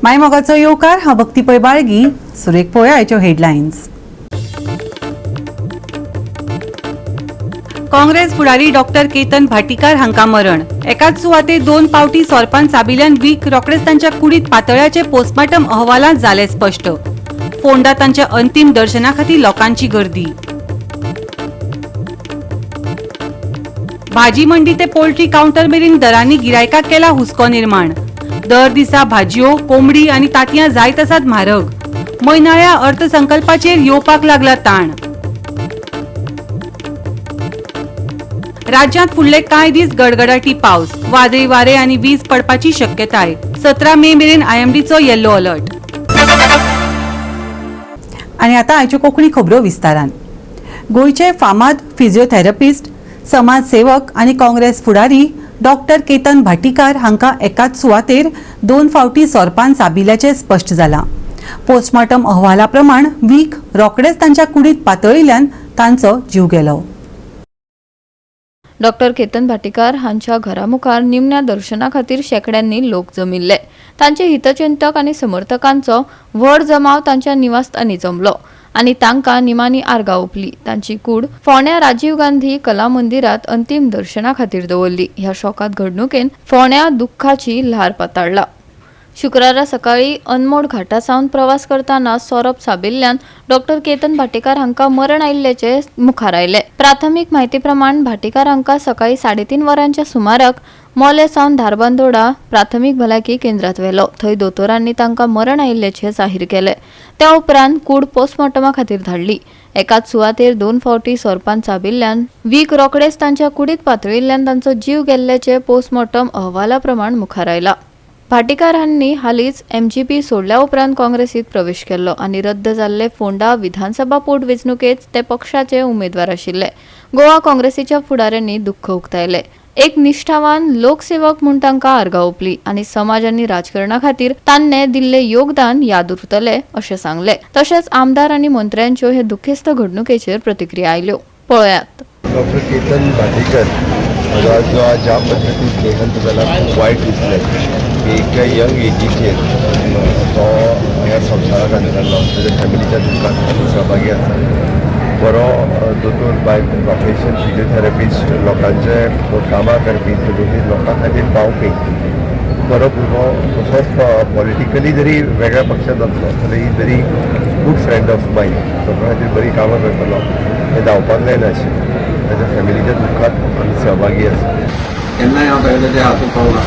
मायमोगाचो येवकार हांव भक्ती पै बाळगी. सुरेख पळोवया आयच्यो हेडलायन्स. काँग्रेस फुडारी डॉक्टर केतन भाटीकार हांकां मरण. एकाच सुवातेर 2 फावटी सोरपान चाबिल्ल्यान वीक रोखडेच तांच्या कुडीत पातळ्याचे पोस्टमार्टम अहवालांत जाले स्पश्ट. फोंडा तांच्या अंतिम दर्शना खातीर लोकांची गर्दी. भाजी मंडी ते पोल्ट्री काउंटर मेरेन दरांनी गिरायकांक केला हुस्को निर्माण. दर दिसा भाजयो, कोंबडी आनी तांतयां जायत आसात म्हारग. म्हयनाळ्या अर्थसंकल्पाचेर येवपाक लागला ताण. राज्यांत फुडले कांय दीस गडगडाटी पावस. वादळी वारे आनी वीज पडपाची शक्यताय. 17 मे मेरेन आयएमडीचो येल्लो अलर्ट. आनी आतां आयच्यो कोंकणी खबरो विस्तारान. गोंयचे फामाद फिजिओथेरपिस्ट, समाजसेवक आनी काँग्रेस फुडारी डॉक्टर केतन भाटीकार हांकां एकाच सुवातेर 2 फावटी सोरपान चाबिल्ल्याचें स्पश्ट जालां. पोस्टमार्टम अहवाला प्रमाण वीक रोखडेच तांच्या कुडीत पातळिल्ल्यान तांचो जीव गेलो. डॉक्टर केतन भाटीकार हांच्या घरा मुखार निमण्या दर्शना खातीर शेकड्यांनी लोक जमिल्ले. तांचे हितचिंतक आनी समर्थकांचो व्हड जमाव तांच्या निवासस्थानी जमलो आनी तांकां निमानी आर्गां ओंपली. तांची कूड फोंड्या राजीव गांधी कला मंदिरांत अंतिम दर्शना खातीर दवरली. ह्या शोकात घडणुकेन फोंड्या दुख्खाची ल्हार पातळ्ळा. शुक्रारा सकाळी अनमोड घाटासावन प्रवास करताना सोरप चाबिल्ल्यान डॉक्टर केतन भाटीकार हांकां मरण आयिल्ल्याचे मुखार आयले. प्राथमीक म्हायती प्रमाण भाटीकार हांकां सकाळी 3:30 वरांच्या सुमाराक मोले सावन धारबांदोडा प्राथमीक भलायकी केंद्रात व्हेलो. थंय दोतोरांनी तांकां मरण आयिल्ल्याचे जाहीर केले. त्या उपरांत कूड पोस्टमार्टमा खातीर धाडली. एकाच सुवातेर 2 फावटी सोरपान चाबिल्ल्यान वीक रोखडेच तांच्या कुडीत पातळिल्ल्यान तांचो जीव गेल्ल्याचे पोस्टमार्टम अहवाला प्रमाण मुखार आयला. भाटीकार हांनी हालींच एमजीपी सोडल्या उपरांत काँग्रेसीत प्रवेश केल्लो आनी रद्द जाल्ले फोंडा विधानसभा पोटवेंचणुकेत ते पक्षाचे उमेदवार आशिल्ले. गोवा काँग्रेसीच्या फुडाऱ्यांनी दुख्ख उक्तायले. एक निश्ठावान लोकसेवक म्हूण तांकां आर्गां ओंपली आनी समाज आनी राजकारणा खातीर ताणें दिल्लें योगदान याद उरतलें अशें सांगलें. तशेंच आमदार आनी मंत्र्यांच्यो हे दुखेस्त घडणुकेचेर प्रतिक्रिया आयल्यो. पळयात. डॉक्टर केतन भाटीकर जो आज ज्या पद्धतीन देहांत जाला खूब वायट दिसलें. एका यंग एजीचेर तो ह्या संवसाराक अंतरलो. ताच्या फॅमिलीच्या दुखांत सहभागी आसा. बरो दोतोर बाय प्रोफेशन फिजिओथेरपिस्ट, लोकांचे कामां करपी, लोकां खातीर पावपी बरो भुरगो. तसोच पॉलिटिकली जरी वेगळ्या पक्षांत आसलो जाल्यार ही व्हेरी गूड फ्रेंड ऑफ मायन. लोकां खातीर बरी कामां करतलो. हें धांवपाक जायना अशें. ताच्या फॅमिलीच्या दुखांत आमी सहभागी आसा. केन्नाय हांव तागेले त्या हातूंत पावला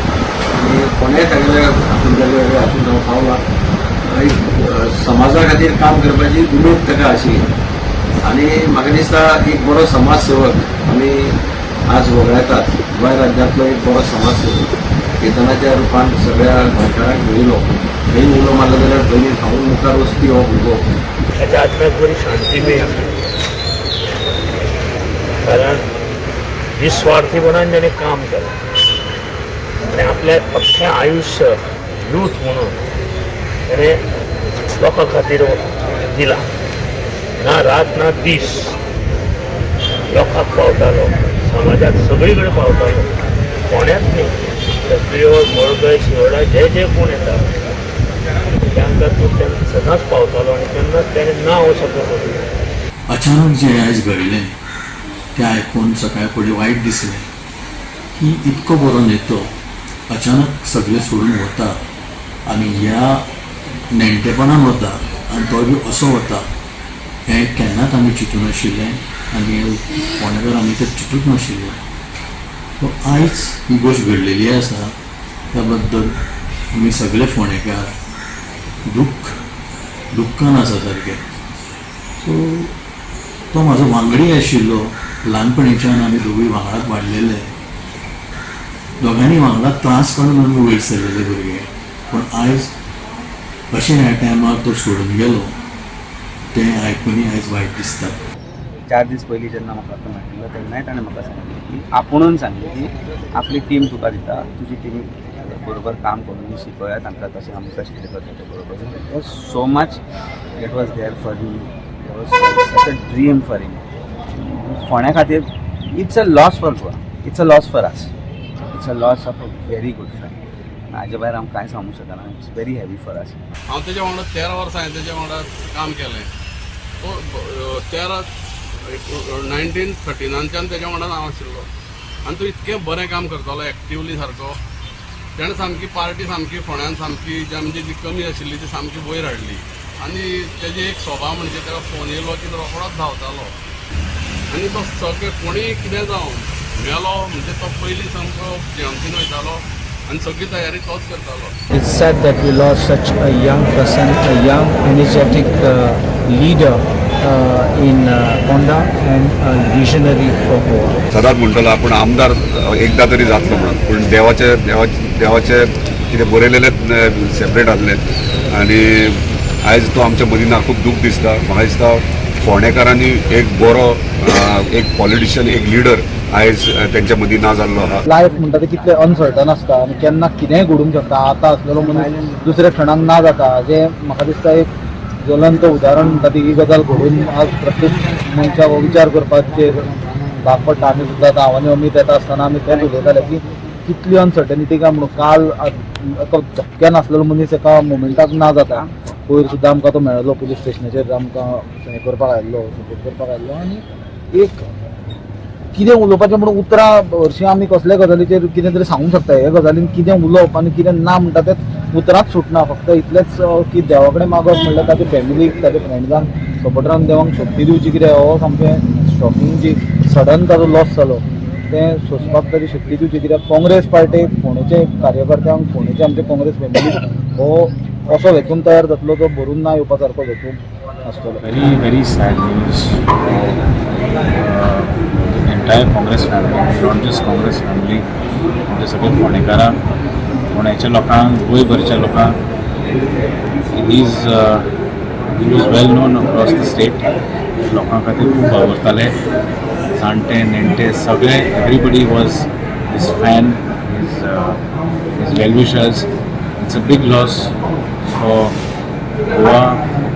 आनी कोणेय तागेले हातूंत वेगवेगळ्या हातूंत हांव पावला. समाजा खातीर काम करपाची उमेद ताका आशिल्ली आनी म्हाका दिसता एक बरो समाजसेवक आमी आज वगळटात. गोंय राज्यांतलो एक बरो समाजसेवक केतनाच्या रुपान सगळ्या गोंयकारांक मेळिलो. खंय उलो मारलो जाल्यार पयलीं खावून मुखार वचपी हो भुरगो. ताच्या आत्म्याक बरी शांती मेळ्ळी. कारण निस्वार्थीपणान ताणें काम केलें आनी आपलें अख्खें आयुश्य यूथ म्हणून ताणें लोकां खातीर दिलां. ना रात ना दीस लोकांक पावतालो, समाजाक सगळी कडेन पावतालो. फोंड्याच न्ही तर पिळोर, मळगय, शिरोडा जे कोण येता तांकां तो सदांच पावतालो आनी तेन्नाच ताणें नांव असो करून. अचानक जे आयज घडलें तें आयकून सकाळी फुडें वायट दिसलें की इतको बरो नेतो अचानक सगळें सोडून वता आनी ह्या नेणटेपणान वता आनी तो बी असो वता हें केन्नाच आमी चिंतूं नाशिल्लें आनी फोंडेकार आमी तें चिंतूंक नाशिल्लें. सो आयज ही गोश्ट घडलेली आसा त्या बद्दल आमी सगळे फोंडेकार दुख्खान आसा सारके. सो तो म्हाजो वांगडी आशिल्लो. ल्हानपणीच्यान आमी दोगूय वांगडाच वाडलेले. दोगांनी वांगडा त्रास काडून आमी वयर सरलेले भुरगे. पूण आयज अशें ह्या टायमार तो सोडून गेलो तें आयकून आयज वायट दिसता. 4 दीस पयलीं जेन्ना म्हाका तो मेळिल्लो तेन्नाय ताणें म्हाका सांगलें की आपुणून सांगलें की आपली टीम तुका दिता, तुजी टीम बरोबर काम करून शिकया तांकां तशें आमी कशें कितें करता बरोबर. So much it was there for me. It was such a dream for him. फोंड्या खातीर it's a loss for Goa. It's a loss for us. It's a loss of a very good friend. हाजे भायर आमी कांय सांगूंक शकना. It's very heavy for us. हांव तेज्या वांगडा 13 वर्सां हांवें तेज्या वांगडा काम केलें. तो 1939च्यान तेज्या वांगडा हांव आशिल्लो आनी तो इतकें बरें काम करतालो एक्टिवली सारको. तेणें सामकी पार्टी सामकी फोंड्यान सामकी जी आमची जी कमी आशिल्ली ती सामकी वयर हाडली. आनी तेजी एक स्वभाव म्हणजे ताका फोन येयलो की तो रोखडोच धांवतालो आनी तो सगळें कोणीय कितें जावं मेलो म्हणजे तो पयलीं सामको जेवणसीन वयतालो आनी सगळी तयारी तोच करतालो. It's sad that we lost such a young person, a young, energetic leader in Ponda and a visionary for Goa. सदांच म्हणटलो आपण आमदार एकदा तरी जातलो म्हणून, पूण देवाचे कितें बरयलेलें सेपरेट आसलें आनी आयज तो आमच्या मदीं ना. खूब दूख दिसता. म्हाका दिसता फोंडेकारांनी एक बरो एक पॉलिटिशियन, एक लिडर आयज तेंच्या मदीं ना जाल्लो आहा. लायफ म्हणटा तें कितलें अनसर्टन आसता आनी केन्ना कितेंय घडूंक शकता. आतां आसलेलो मनीस दुसऱ्या क्षणाक ना जाता. जें म्हाका दिसता एक ज्वलंत उदाहरण म्हणटा ती गजाल घडून आज प्रत्येक मनशाक विचार करपाचेर भाग पडटा. आमी सुद्दां आतां हांवांनी अमीत येता आसतना आमी तेंच उलयताले की कितली अनसर्टनिटी काय म्हणून. काल एका धक्क्यान आसलेलो मनीस एका मोमेंटाक ना जाता. पयर सुद्दां आमकां तो मेळ्ळो पुलीस स्टेशनाचेर आमकां हें करपाक आयिल्लो, सपोर्ट करपाक आयिल्लो. आनी एक कितें उलोवपाचें म्हणून उतरां हरशीं आमी कसल्या गजालीचेर कितें तरी सांगूंक शकता. हे गजालीन कितें उलोवप आनी कितें ना म्हणटा तें उतरांच सुटना. फक्त इतलेंच की देवा कडेन मागप म्हणल्यार ताचे फॅमिलीक, ताच्या फ्रेंड्सांक, सपोर्टरांक देवाक शक्ती दिवची. कितें हो सामकें शॉकिंग जी सडन ताजो लॉस जालो तें सोंसपाक ताची शक्ती दिवची. कित्याक काँग्रेस पार्टेक, फोंडेचे कार्यकर्त्यांक, फोंडेचे आमचे काँग्रेस फॅमिलीक हो असो वेचून तयार जातलो जो भरून ना येवपा सारको वेचून आसतलो. Very sad news for the entire Congress family, not just Congress family, म्हणजे सगळे फोंडेकारां, फोंड्याच्या लोकांक, गोंयभरच्या लोकांक. He was well non across the state. लोकां खातीर खूब वावरताले. जाणटे नेणटे सगळे, everybody was his fan, his well wishers. It's a big loss for Goa,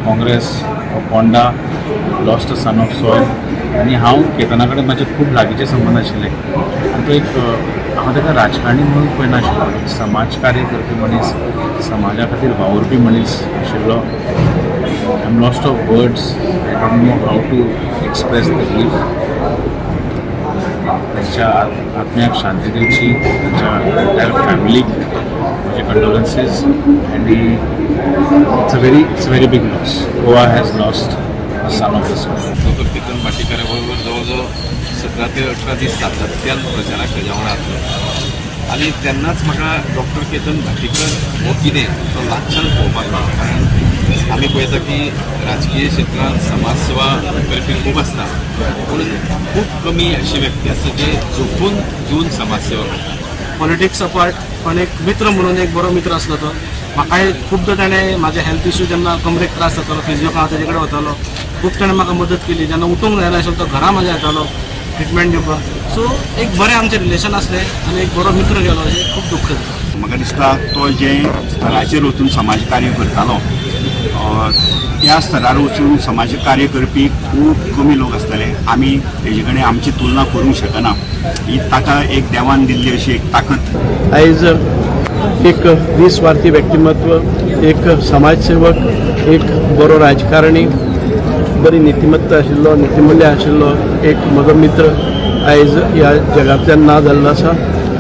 Congress, for Ponda, lost a son of soil. आणि हांव केतना कडेन म्हाजे खूब लागींचे संबंद आशिल्ले आनी तो एक हांव ताका राजकारणी म्हणून पळयनाशिल्लो. एक समाजकार्य करपी मनीस, समाजा खातीर वावुरपी मनीस आशिल्लो. I am lost of words. I don't know how to express the grief. त्यांच्या आत्म्याक शांती दिवची, त्यांच्या एंटायर फॅमिलीक माझे condolences. And it's a very big loss. Goa has lost a son of the soil. Doctor Ketan भाटीकारा बरोबर जवळजवळ 17 ते 18 दीस सातत्यान प्रचाराक तेज्या वांगडा आसलो आनी तेन्नाच म्हाका डॉक्टर केतन भाटीकर हो कितें तो लागच्यान पळोवपाक लागलो. कारण आमी पळयता की राजकीय क्षेत्रांत समाज सेवा करपी खूब आसता, पूण खूब कमी अशी व्यक्ती आसता जे झोपून दिवन समाज सेवा करता. पॉलिटिक्स अपार्ट पण एक मित्र म्हणून एक बरो मित्र आसलो तो. म्हाकाय खुबदां ताणें म्हाजे हेल्थ इश्यू जेन्ना कमरेक त्रास जातालो, फिजिओक हांव तेजे कडेन वतालो, खूब ताणें म्हाका मदत केली. जेन्ना उठूंक जायनाशिल्लो तो घरा म्हाज्या येतालो ट्रिटमेंट दिवपाक. सो एक बरें आमचें रिलेशन आसलें आनी एक बरो मित्र गेलो हें खूब दुख्ख जाता. म्हाका दिसता तो जे स्थराचेर वचून समाजकार्य करतालो त्या स्थरार वचून समाजकार्य करपी खूब कमी लोक आसताले. आमी तेजे कडेन आमची तुलना करूंक शकना. ही ताका एक देवान दिल्ली अशी एक ताकद. आयज एक निस्वार्थी व्यक्तिमत्व, एक समाजसेवक, एक बरो राजकारणी, बरी नीतिमत्ता आशिल्लो, नीतिमूल्य आशिल्लो एक म्हजो मित्र आयज ह्या जगांतल्यान ना जाल्लो आसा.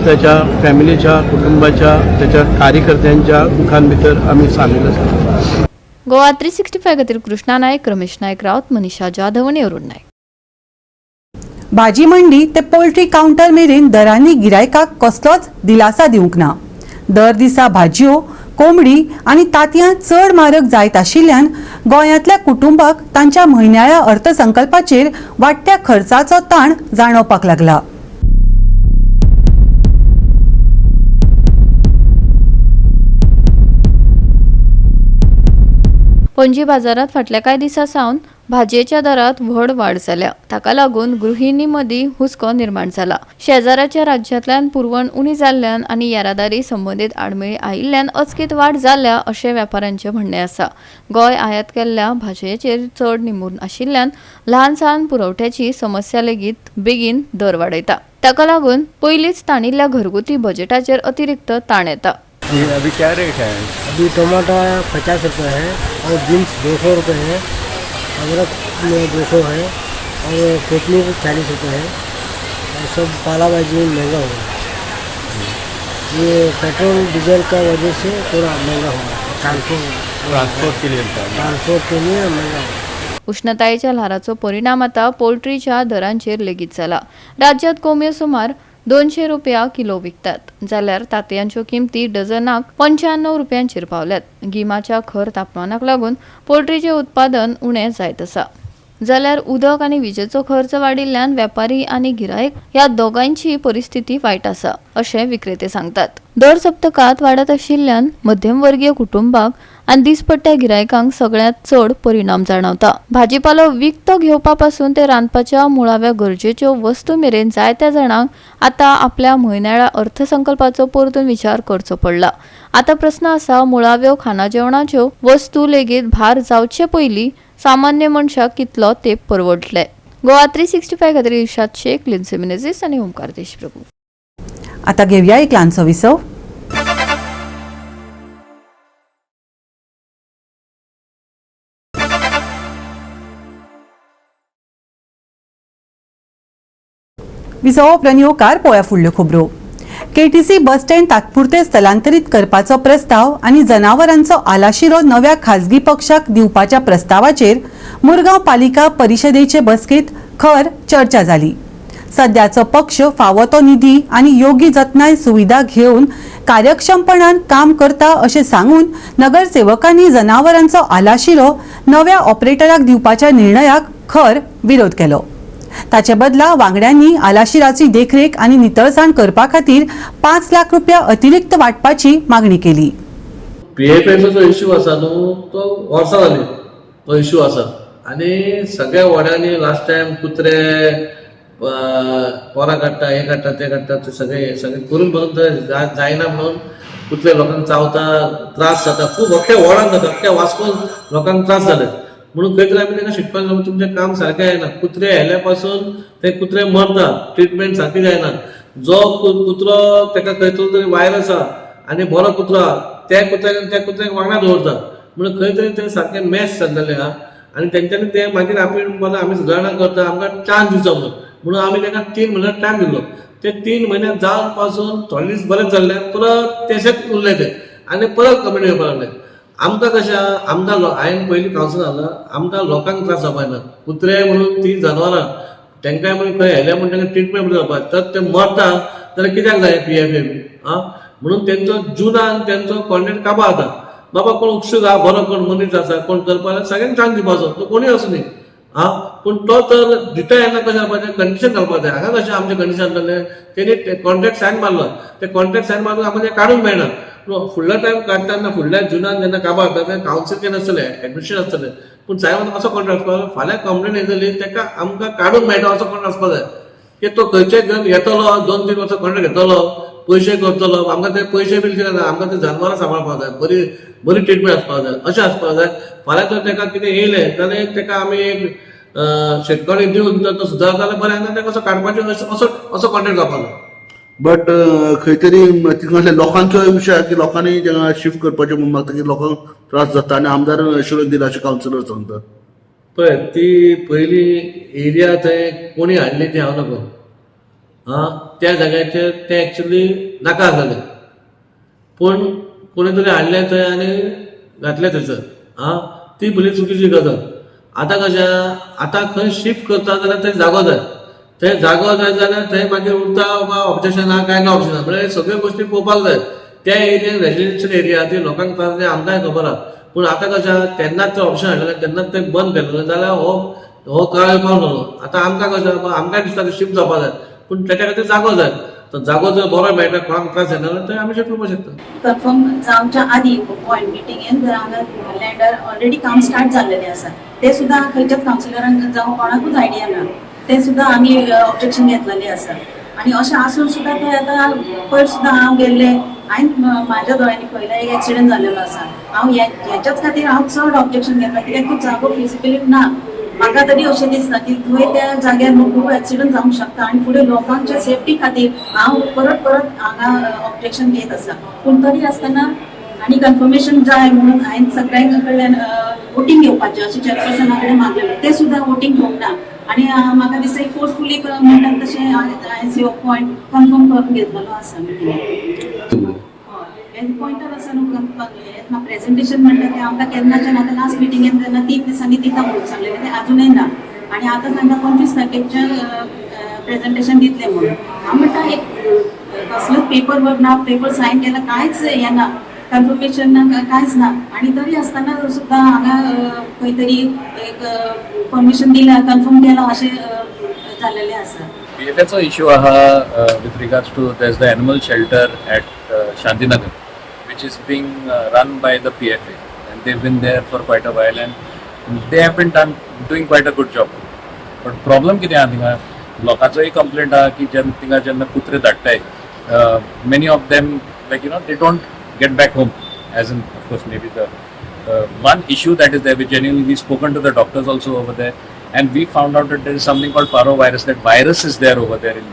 त्याच्या फॅमिलीच्या, कुटुंबाच्या, त्याच्या कार्यकर्त्यांच्या दुखान भितर आमी सामील आसा. गोवा 365 खातीर कृष्णा नायक, रमेश नायक रावत, मनीषा जाधव आनी अरुण नायक. भाजी मंडी ते पोल्ट्री काउंटर मेरेन दरांनी गिरायकाक कसलोच दिलासा दिवंक ना. दर दिसा भाजयो, कोंबडी आनी तांतयां चड म्हारग जायत आशिल्ल्यान गोंयांतल्या कुटुंबाक तांच्या म्हयन्याळ्या अर्थसंकल्पाचेर वाडट्या खर्चाचो ताण जाणवपाक लागला. पणजी बाजारात फाटल्या कांय दिसा सावन भाजयेच्या दरात व्हड वाड जाल्या. ताका लागून गृहिणी मदीं हुस्को निर्माण जाला. शेजाराच्या राज्यांतल्यान पुरवण उणी जाल्ल्यान आनी येरादारी संबंदीत आडमेळी आयिल्ल्यान अचकीत वाड जाल्या अशें वेपाऱ्यांचें म्हणणें आसा. गोंय आयात केल्ल्या भाजयेचेर चड निमून आशिल्ल्यान ल्हान सहान पुरवठ्याची समस्या लेगीत बेगीन दर वाडयता. ताका लागून पयलींच ताणिल्ल्या घरगुती बजेटाचेर अतिरिक्त ताण येता. जी अभी क्या रेट है? अभी टमाटर 50 रुपये है और बीन्स 200 रुपये है, अदरक में 200 है और कोतमीर 40 रुपये है और सब पाला भाजी महंगा हो रहा है। ये पेट्रोल डीजल का वजह से थोड़ा महंगा हो रहा है। ट्रांसपोर्ट के लिए ट्रांसपोर्ट के लिए महंगा हो रहा है। उष्णतायेच्या ल्हाराचो परिणाम आता पोल्ट्रीच्या दरांचेर लेगीत जाला. राज्यात कोंबयो सुमार 200 रुपया किलो विकतात, जाल्यार तांतयांच्यो किमती डझनाक 95 रुपयांचेर पावल्यात. गिमाच्या खर तापमानाक लागून पोल्ट्रीचें उत्पादन उणें जायत आसा. जाल्यार उदक आनी विजेचो खर्च वाडिल्ल्यान वेपारी आनी गिरायक ह्या दोगांयची परिस्थिती वायट आसा, अशें विक्रेते सांगतात. दर सप्तकात वाडत आशिल्ल्यान मध्यमवर्गीय कुटुंबाक आनी दिसपट्ट्या गिरायकांक सगळ्यांत चड परिणाम जाणवता. भाजीपालो विकतो घेवपा पासून ते रांदपाच्या मुळाव्या गरजेच्यो वस्तू मेरेन जायत्या जाणांक आतां आपल्या म्हयन्याळ्या अर्थसंकल्पाचो परतून विचार करचो पडला. आता प्रश्न आसा, मुळाव्यो खाना जेवणाच्यो वस्तू लेगीत भार जावचे पयलीं सामान्य मनशाक कितलो तेंप परवडले. गोवा 365 खातीर इर्शाद शेख, लिन्सी मिनेझीस आनी ओमकार देशप्रभू. आता घेऊया एक ल्हानसो विसव. विसव प्रनियोकार पळया फुडल्यो खबरो. केटीसी बस स्टँड तात्पुरते स्थलांतरीत करपाचो प्रस्ताव आनी जनावरांचो आलाशिरो नव्या खाजगी पक्षाक दिवपाच्या प्रस्तावाचेर मुरगांव पालिका परिशदेचे बसकेत खर चर्चा जाली. सध्याचो पक्ष फावो तो निधी आनी योग्य जतनाय सुविधा घेवन कार्यक्षमपणान काम करता अशें सांगून नगरसेवकांनी जनावरांचो आलाशिरो नव्या ऑपरेटराक दिवपाच्या निर्णयाक खर विरोध केलो. ताचे बदला वांगड्यांनी आलाशिराची देखरेख आनी नितळसाण करपा खातीर 5 लाख रुपया अतिरिक्त वांटपाची मागणी केली. PFMचा जो इश्यू आसा न्हू तो वर्सां जाली तो इश्यू आसा आनी सगळ्या वाड्यांनी लास्ट टायम कुत्रे पोरां काडटा, हे काडटा, ते काडटा, ते सगळे करून बरोवन जायना म्हणून कुत्रे लोकांक चावता, त्रास जाता, खूब अख्ख्या वॉर्डान जाता, अख्ख्या वास्कोन लोकांक त्रास जाले. म्हणून खंय तरी आमी ताका शिकपाक जाय, तुमचें काम सारकें जायना. कुत्रे हेल्या पासून ते कुत्रे मरता, ट्रिटमेंट सारकी जायना. जो कुत्रो ताका खंय तरी वायरस आसा आनी बरो कुत्रो आहा त्या कुत्र्याक वांगडा दवरता. म्हणून खंय तरी ते सारकें मॅच जाल्लेलें आहा आनी तेंच्यांनी ते मागीर आमी सुदारणा करता, आमकां चान्स दिवचो म्हणून आमी ताका 3 म्हयने टायम दिल्लो. ते 3 म्हयने जावन पासून थोडे दीस बरेंच जाल्ले, परत तेशेंच उरले ते आनी परत कमेंट येवपाक लागले. आमकां कशें आमकां हांवें पयलीं कावन्सिल जालां, आमकां लोकांक त्रास जावपाक ना. कुत्रे म्हणून ती जनावरां तांकांय म्हणून खंय हेल्या म्हणून तांकां ट्रिटमेंट जावपाक, तर ते मरता जाल्यार कित्याक जाय PFM म्हणून तेंचो जुनान तेंचो कॉन्ट्रॅक्ट काबार जाता. बाबा कोण उत्सूक आहा, बरो कोण मनीस आसा, कोण करपाक सगळ्यांक चान्स दिवपाचो, तो कोणूय आसूं न्ही. पूण तो तर दिता येना कशें जावपाचें, कंडिशन घालपाक जाय. हांगा कशें आमचें कंडिशन जातलें, तेणी कॉन्ट्रॅक्ट सायन मारलो, ते कॉन्ट्रॅक्ट सायन मारून आमकां तें काडूंक मेळना. फुडलो टायम काडटाना फुडल्या जुनान जेन्ना काबार जाता तें कावन्सील केन्ना आसतलें, एडमिशन आसतलें. पूण सायन असो कॉन्ट्रॅक्ट आसपाक फाल्यां कंप्लेन येतली ताका आमकां काडूंक मेळटा असो कॉन्ट्रॅक्ट आसपाक जाय. की तो खंयचेय घेवन येतलो, 2-3 वर्सां कॉन्ट्रॅक्ट घेतलो, पयशे करतलो, आमकां ते पयशे बील कितें ना, आमकां ते जनावरां सांबाळपाक जाय, बरी ट्रिटमेंट आसपाक जाय, अशें आसपाक जाय. फाल्यां जर ताका कितें येयलें जाल्यार ताका आमी एक शेतकरी दिवन जर तो सुदारता जाल्यार बरें, आनी ताका असो काडपाचो असो कॉन्ट्रॅक्ट जावपाक जाय. बट खंय तरी तितूंतल्या लोकांचो विशय की लोकांनी जेन्ना शिफ्ट करपाचें म्हणून मागता की लोकांक त्रास जाता आनी आमदार शिरोड दिला अशें कावन्सिलर सांगता. पळय ती पयली एरिया थंय कोणी हाडली ती हांव नको, त्या जाग्याचेर ते एक्चुअली नाका आसलें, पूण कोणी तरी हाडलें थंय आनी घातलें थंयसर, ती पयली चुकीची गजाल. आतां कशें, आतां खंय शिफ्ट करता जाल्यार थंय जागो जाय, थंय जागो जाय जाल्यार थंय मागीर उरता बाबा ऑब्जेक्शन आहा काय ना ऑप्शन आहा, म्हणजे सगळ्यो गोश्टी पळोवपाक जाय. त्या एरियेन रेजिडेन्शियल एरिया ती लोकांक त्रास जाय आमकांय खबर आहा. पूण आतां कशें तेन्नाच ते ऑप्शन हाडलेलें, तेन्नाच तें बंद केलेलें जाल्यार हो काळ येवपाक लागलो. आतां आमकां कशें आमकांय दिसता ते शिफ्ट जावपाक जाय, पूण ताच्या खातीर जागो जाय. तो जागो जर बरो मेळटा, कोणाक त्रास जायना जाल्यार थंय आमी शिफ्ट करपाक शकता. कन्फर्म जावच्या आदी पॉयंट मिटिंगेन हांगा लँडर ऑलरेडी काम स्टार्ट जाल्लेलें आसा, ते सुद्दां खंयच्याच कावन्सिलरांक जावं कोणाकूच आयडिया ना, ते सुद्दां आमी ऑब्जेक्शन घेतलेलें आसा. आनी अशें आसून सुद्दां ते आतां पयर सुद्दां हांव गेल्लें, हांवें म्हाज्या दोळ्यांनी पळयलें, एक एक्सिडेंट जाल्लेलो आसा. हांव हेच्याच खातीर हांव चड ऑब्जेक्शन घेतलां, कित्याक तो जागो फिजिबली ना. म्हाका तरी अशें दिसता की थंय त्या जाग्यार खूब एक्सिडंट जावंक शकता आनी फुडें लोकांच्या सेफ्टी खातीर हांव परत हांगा ऑब्जेक्शन घेत आसा. पूण तरी आसतना आनी कन्फर्मेशन जाय म्हणून हांवें सगळ्यां कडल्यान वोटींग घेवपाचें अशें चेअरपर्सना कडेन मागलेलें, ते सुद्दां वोटींग घेवंक ना. आनी म्हाका दिसता फोर्सफुली म्हणटात तशें हांवें पॉयंट कन्फर्म करून घेतलेलो आसा मिटिंगेन. पॉयंटर आसा न्हू प्रेझेंटेशन म्हणटा तें आमकां केन्नाच्यान आतां लास्ट मिटिंगेन तेन्ना 3 दिसांनी दिता म्हणून सांगलेलें, तें अजुनूय ना. आनी आतां तांकां 25 तारखेचें प्रेझेंटेशन दितलें म्हणून. हांव म्हणटा एक कसलोच पेपर वर्क ना, पेपर सायन केला कांयच हें ना, कन्फर्मेशन ना, कांयच ना. आनी तरी आसतना सुद्दां हांगा खंय तरी एक परमिशन दिला, कन्फर्म केला अशें जाल्लेलें आसा. PFAचो इश्यू आहा with regards to there's the animal shelter at Shantinagar, which is being run by the PFA, and they've been there for quite a while, and they have been doing quite a good job. But problem कितें आहा थिंगा लोकांचोय complaint आहा की थिंगा जेन्ना कुत्रे धाडटाय, many of them like they don't get back home, as in of course maybe the one issue that is there, which genuinely we've spoken to the doctors also over there, and we found out that there is something called parvovirus. That virus is there over there in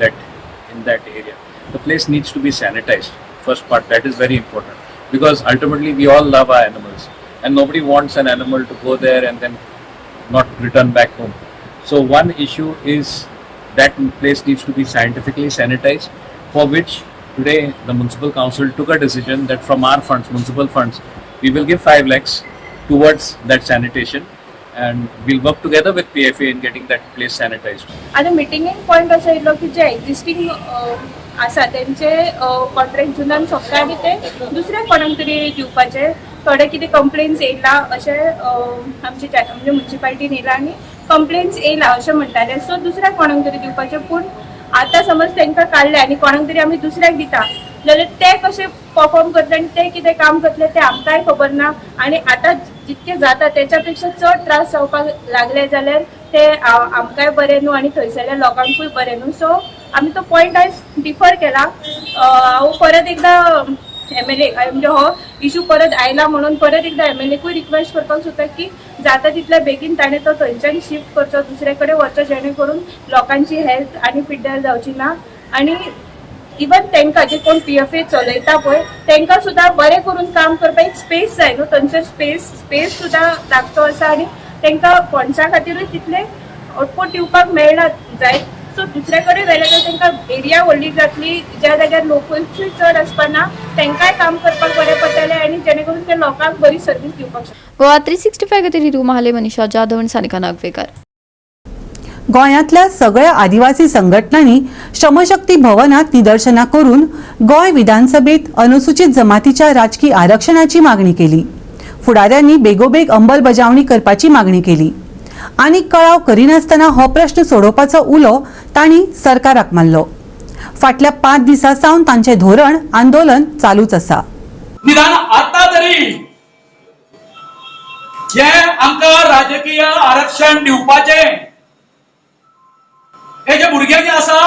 that area. The place needs to be sanitized. First part, that is very important, because ultimately we all love our animals, and nobody wants an animal to go there and then not return back home. So one issue is that place needs to be scientifically sanitized, for which today the municipal council took a decision that from our funds, municipal funds, we will give 5 lakhs towards that sanitation, and we'll work together with PFA in getting that place sanitized. आता मिटिंगेन point असो येयलो की जे existing आसा तेंचे contract जुनान सोंपता आनी ते दुसऱ्या कोणाक तरी दिवपाचे. थोडे कितें कंप्लेन्स येयला अशें आमचे म्युन्सिपालिटीन येयला आनी कंप्लेन्स येयला अशें म्हणटाले, सो दुसऱ्या कोणाक तरी दिवपाचे. पूण आतां समज तांकां काडले आनी कोणाक तरी आमी दुसऱ्याक दिता जाल्यार ते कशें परफॉर्म करतले आनी ते कितें काम करतले ते आमकांय खबर ना. आनी आतां जितके जाता तेच्या पेक्षा चड त्रास जावपाक लागले जाल्यार ते आमकांय बरें न्हू आनी थंयसरल्या लोकांकूय बरें न्हू. सो आमी तो पॉयंट आयज डिफर केला. हांव परत एकदां MLA म्हणजे हो इशू परत आयला म्हणून परत एकदां MLAकूय रिक्वेस्ट करपाक सोदता की जाता तितले बेगीन ताणें तो थंयच्यान शिफ्ट करचो, दुसरे कडेन वचचो, जेणे करून लोकांची हेल्थ आनी पिड्ड्यार जावची ना. आनी इवन तांकां जे कोण PFA चलयता पळय तांकां सुद्दां बरें करून काम करपाक एक स्पेस जाय न्हू, थंयसर स्पेस सुद्दां लागतो आसा आनी तांकां फंड्सा खातीरूय तितले आउटपूट दिवपाक मेळना जाय. सो दुसरे कडेन व्हेले जाल्यार तांकां एरिया व्हडली जातली, ज्या जाग्यार लोकल्सूय चड आसपाना, तांकांय काम करपाक बरें पडटलें आनी जेणे करून ते लोकांक बरी सर्वीस दिवपाक शकता. गोवा 365 खातीर रितू महाले, मनीषा जाधव आनी सानिका नागवेकर. गोंयांतल्या सगळ्या आदिवासी संघटनांनी श्रमशक्ती भवनात निदर्शनां करून गोंय विधानसभेत अनुसूचित जमातीच्या राजकीय आरक्षणाची मागणी केली. फुडाऱ्यांनी बेगोबेग अंमलबजावणी करपाची मागणी केली आनी कळाव करिनासतना हो प्रश्न सोडोवपाचो उलो तांणी सरकाराक मारलो. फाटल्या 5 दिसां सावन तांचे धोरण आंदोलन चालूच आसा. निदान आता तरी जे आमकां राजकीय आरक्षण दिवपाचे हे जे भुरगे जे आसा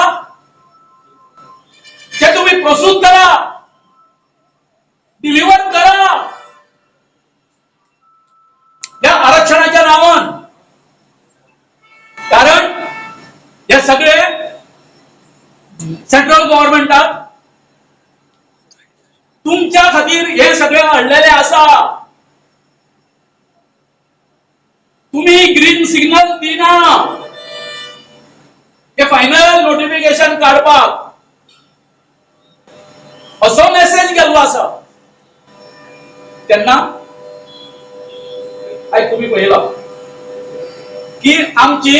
ते तुम्ही प्रस्तुत करा, डिलिव्हर करा. या आरक्षणाच्या नावान, कारण हे सगळे सेंट्रल गव्हर्नमेंटाक तुमच्या खातीर हे सगळे हाडलेले आसा. तुम्ही ग्रीन सिग्नल दिना हे फायनल नोटिफिकेशन काढपाक असो मेसेज गेल्लो आसा. तेन्ना आयज तुम्ही पळयला की आमची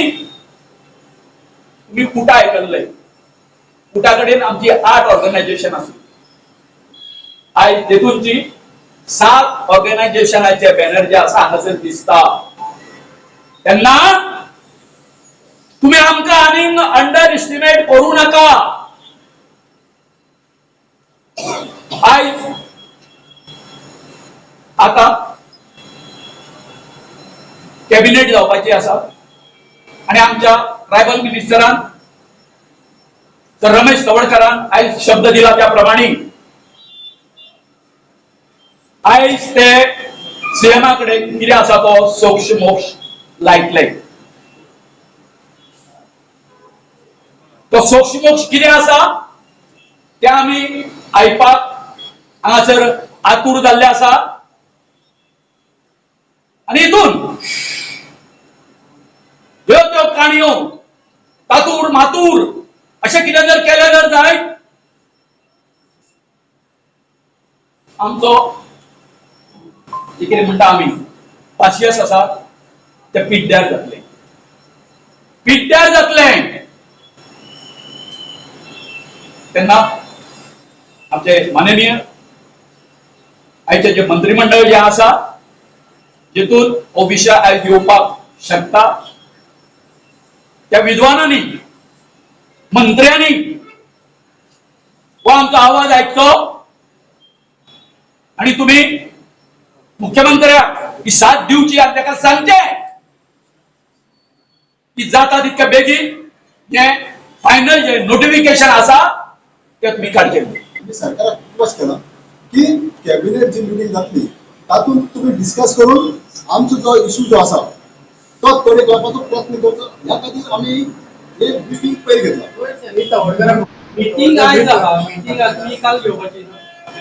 तुम्ही फुटा आयकल्ले, फुटा कडेन आमची 8 ऑर्गनायझेशन आसली. आयज तेतूंची 7 ऑर्गनायझेशनाचे बॅनर जे आसा हांगासर दिसता. तेन्ना तुम्ही आमकां आनीक अंडर एस्टिमेट करू नका. आयज आता कॅबिनेट जावपाची आसा आनी आमच्या ट्रायबल मिनिस्टरान सर रमेश तवडकरान आयज शब्द दिला त्या प्रमाणे आयज ते सीएमा कडेन कितें आसा तो सोक्ष मोक्ष लायतले. सोक्षमोक्ष कितें आसा तें आमी आयपाक हांगासर आतूर जाल्ले आसा आनी हितून ह्यो त्यो काणयो तातूर मातूर अशें कितें जर केलें जर जायत आमचो जे कितें म्हणटा आमी पाशियस आसा ते पिड्ड्यार जातले तेन्ना आमचे माननीय आयचे जे मंत्रिमंडळ जे आसा जितून हो विशय आयज येवपाक शकता त्या विद्वानांनी मंत्र्यांनी हो आमचो आवाज आयकचो आणि तुम्ही मुख्यमंत्र्याक ही साथ दिवची आनी ताका सांगचें की जाता तितके बेगीन हे फायनल जे नोटिफिकेशन आसा ते तुमी काडचें सरकाराक रिक्वेस्ट केला की कॅबिनेट जी मिटींग जातली तातूंत तुम्ही डिस्कस करून आमचो जो इशू जो आसा तो तोडे करपाचो प्रयत्न करचो ह्या खातीर आमी एक मिटींग पयर घेतला मीटिंग आयज आहा मीटिंग तुमी काल घेवपाची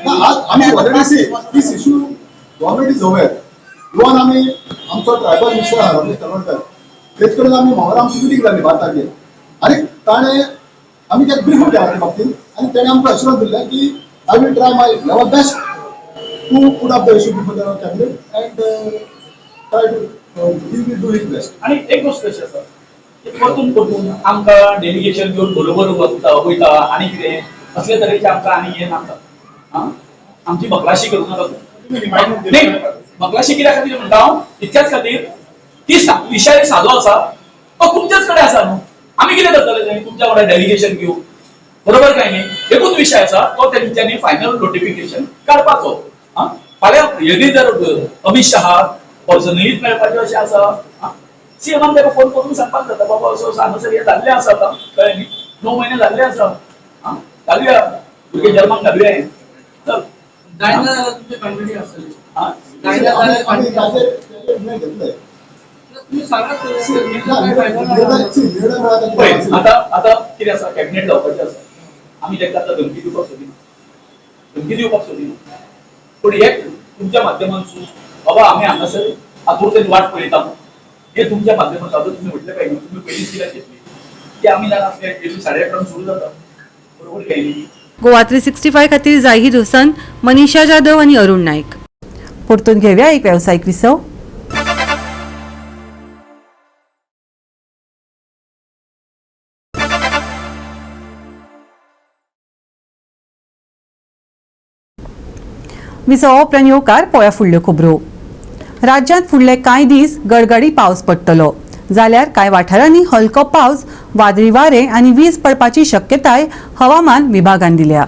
आज आमी already say this issue government is aware even आमी आमचो ट्रायबल मिनिस्टर आहा रमेश तळवडकर तेच कडेन आमी मंगळार आमची मिटींग जाल्ली 12 तारखेर आनी ताणें आमी त्यात ब्रीफ केला त्या बाबतींत आनी तेणें आमकां अश्युरन्स दिलें की I will try my level best to put up the issue before the cabinet and try to he will do his best. आणि एक गोष्ट अशी आसा की परतून आमकां डेलिगेशन घेवन बरोबर वयता आनी कितें असले तरेचे आमकां आनी हें नाका आमची मकलाशी करूं नाका न्ही मकलाशी कित्या खातीर म्हणटा हांव इतक्याच खातीर ती विशय सादो आसा तो तुमचेच कडेन आसा न्हू आमी कितें करतले थंय तुमच्या वांगडा डेलिगेशन घेवं बरोबर काय न्ही एकूच विशय आसा तो तेंच्यांनी फायनल नोटिफिकेशन काडपाचो फाल्यां हेणी जर अमित शहा पर्सनलीच मेळपाचें अशें आसा सीएमान ताका फोन करून सांगपाक जाता बाबा असो हांगासर हें जाल्लें आसा आतां कळ्ळें न्ही 9 म्हयने जाल्ले आसा घालुया भुरगे जल्माक घालुया हें चल जायना जाल्यार तुमचे कंटिन्यू आसतली जायना जाल्यार आमी ताचेर निर्णय घेतले तुम्ही सांगा आता कितें आसा कॅबिनेट जावपाचें आसा आमी ताका आतां धमकी दिवपाक सोदिना पूण एक तुमच्या माध्यमांतसून बाबा आमी हांगासर आतुरतेन वाट पळयता हे तुमच्या माध्यमांतून आतां तुमी म्हटलें काय न्ही तुमी पयलींच कित्याक घेतली की आमी जाणा आसले 11:30 सुरू जाता बरोबर काय न्ही. गोवा 365 खातीर जाहीर हुसन, मनीषा जाधव आणि अरुण नाईक. परतून घेऊया एक व्यावसायिक विसव. विसव उपरांत येवकार पळया फुडल्यो खबरो. राज्यांत फुडले कांय दीस गडगडी पावस पडटलो जाल्यार कांय वाठारांनी हलको पावस, वादळी वारे आनी वीज पडपाची शक्यताय हवामान विभागान दिल्या.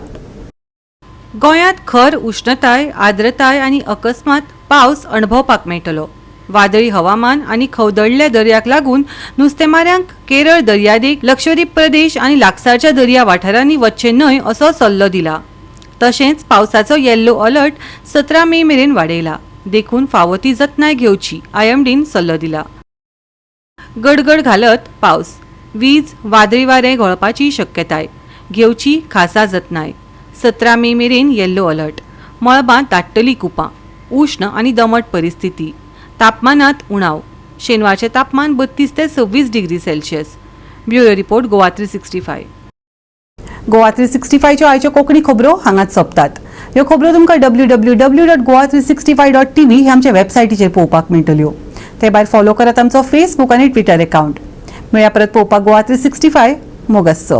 गोंयांत खर उश्णताय, आर्द्रताय आनी अकस्मात पावस अणभवपाक मेळटलो. वादळी हवामान आनी खवदळल्या दर्याक लागून नुस्तेमाऱ्यांक केरळ दर्यादेग, लक्षद्वीप प्रदेश आनी लागसारच्या दर्या वाठारांनी वचचे न्हय असो सल्लो दिला. तशेंच पावसाचो येल्लो अलर्ट 17 मे मेरेन वाडयला. देखून फावो ती जतनाय घेवची आयएमडीन सल्लो दिला. गडगड घालत पावस, वीज, वादळी वारे घोळपाची शक्यताय, घेवची खासा जतनाय. 17 मे मेरेन येल्लो अलर्ट. मळबांत दाटतली कुपां, उष्ण आनी दमट परिस्थिती. तापमानात उणाव. शेनवारचे तापमान 32 ते 26 degree Celsius. Bureau report Goa 365. Goa 365 च्यो आयच्यो कोंकणी खबरो हांगाच सोंपतात. ह्यो खबरो तुमकां www.goa365.tv हे आमचे वेबसायटीचेर पळोवपाक मेळटल्यो. ते भायर फॉलो करात आमचो फेसबूक आनी ट्विटर अकाउंट. मेळया परत पळोवपाक गोवा 365 मोगस.